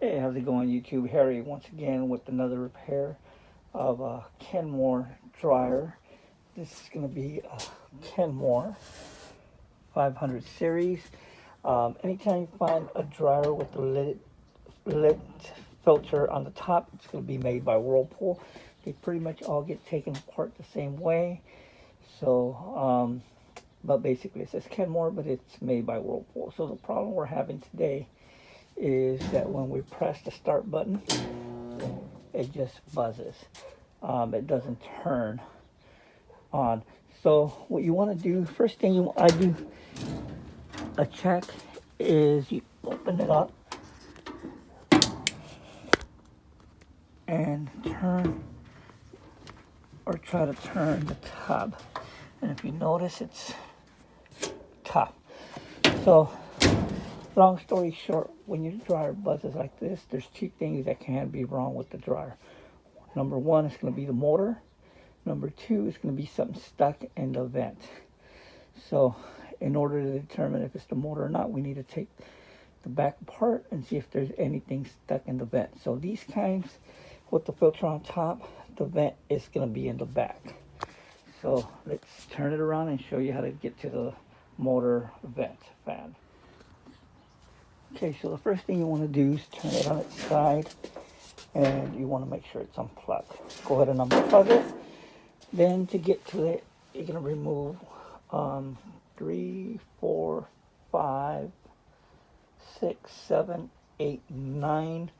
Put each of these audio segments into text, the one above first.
Hey, how's it going, YouTube? Harry once again with another repair of a Kenmore dryer. This is going to be a Kenmore 500 series. Anytime you find a dryer with the lit filter on the top, it's going to be made by Whirlpool. They pretty much all get taken apart the same way. So, but basically it says Kenmore, but it's made by Whirlpool. So the problem we're having today is that when we press the start button, it just buzzes. It doesn't turn on. So what you want to do, first thing I do a check is you open it up and turn, or try to turn the tub. And if you notice, it's tough. So long story short, when your dryer buzzes like this, there's two things that can be wrong with the dryer. Number one is going to be the motor. Number two is going to be something stuck in the vent. So in order to determine if it's the motor or not, we need to take the back apart and see if there's anything stuck in the vent. So these kinds with the filter on top, the vent is going to be in the back. So let's turn it around and show you how to get to the motor vent fan. Okay, so the first thing you want to do is turn it on its side, and you want to make sure it's unplugged. Go ahead and unplug it. Then to get to it, you're going to remove 3, 4, 5, 6, 7, 8, 9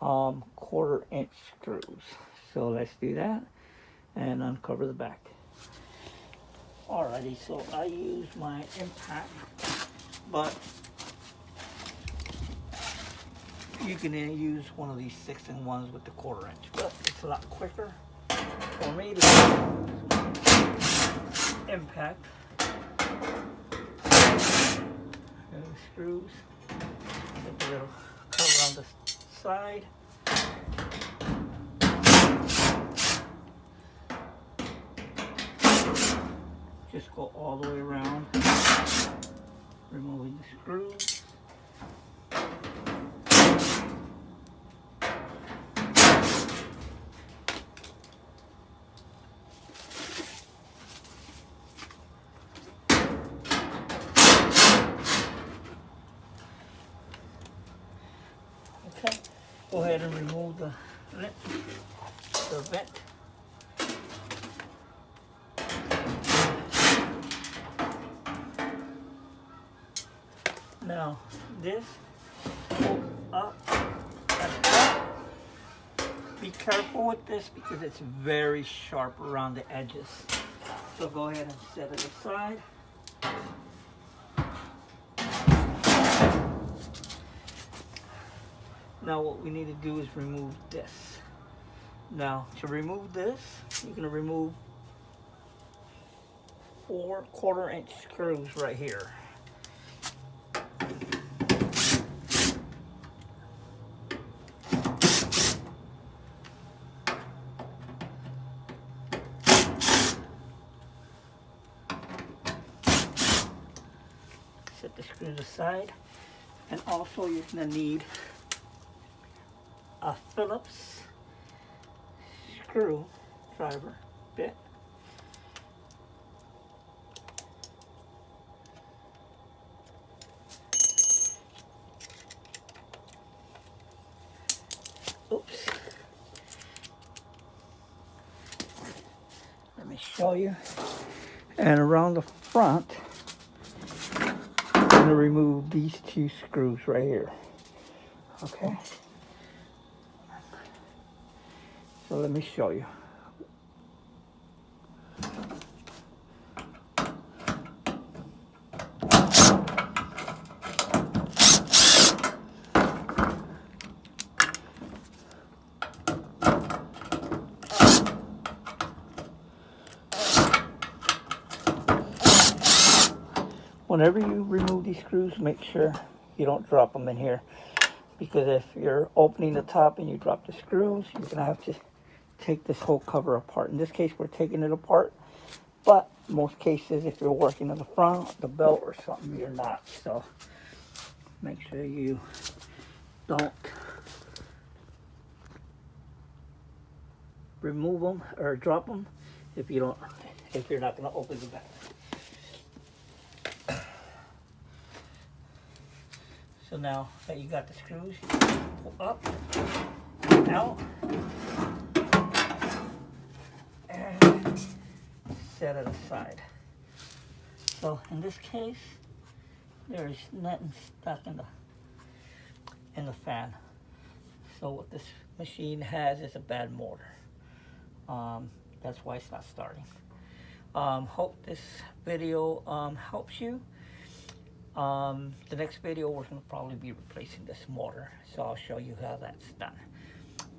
1/4-inch screws. So let's do that and uncover the back. Alrighty, so I use my impact, but you can use one of these 6-in-1s with the 1/4-inch, but it's a lot quicker for me to impact. And the screws, get the little cover on the side. Just go all the way around, removing the screws. Okay, go ahead and remove the vent. Now this goes up and up. Be careful with this because it's very sharp around the edges. So go ahead and set it aside. Now what we need to do is remove this. Now to remove this, you're going to remove 4 1/4-inch screws right here. Set the screws aside, and also you're going to need a Phillips screwdriver bit. Oops. Let me show you. And around the front, I'm going to remove these 2 screws right here. Okay. So let me show you. Whenever you remove these screws, make sure you don't drop them in here, because if you're opening the top and you drop the screws, you're going to have to take this whole cover apart. In this case, we're taking it apart, but most cases, if you're working on the front, the belt or something, you're not. So make sure you don't remove them or drop them if you're not going to open the back. So now that you got the screws, pull up, out, and set it aside. So in this case, there's nothing stuck in the fan. So what this machine has is a bad motor. That's why it's not starting. Hope this video helps you. The next video we're going to probably be replacing this motor, so I'll show you how that's done.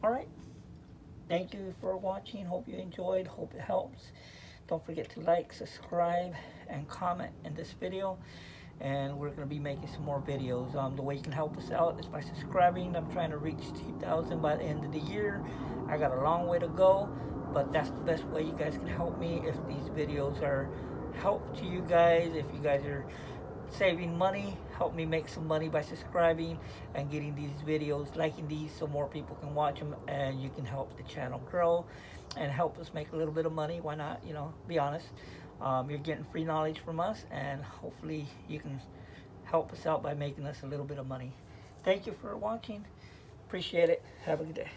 Alright, thank you for watching. Hope you enjoyed. Hope it helps. Don't forget to like, subscribe, and comment in this video, and we're going to be making some more videos. The way you can help us out is by subscribing. I'm trying to reach 2,000 by the end of the year. I got a long way to go, but that's the best way you guys can help me. If these videos are help to you guys, if you guys are saving money, help me make some money by subscribing and getting these videos, liking these, so more people can watch them, and you can help the channel grow and help us make a little bit of money. Why not? You know, be honest. You're getting free knowledge from us, and hopefully you can help us out by making us a little bit of money. Thank you for watching. Appreciate it. Have a good day.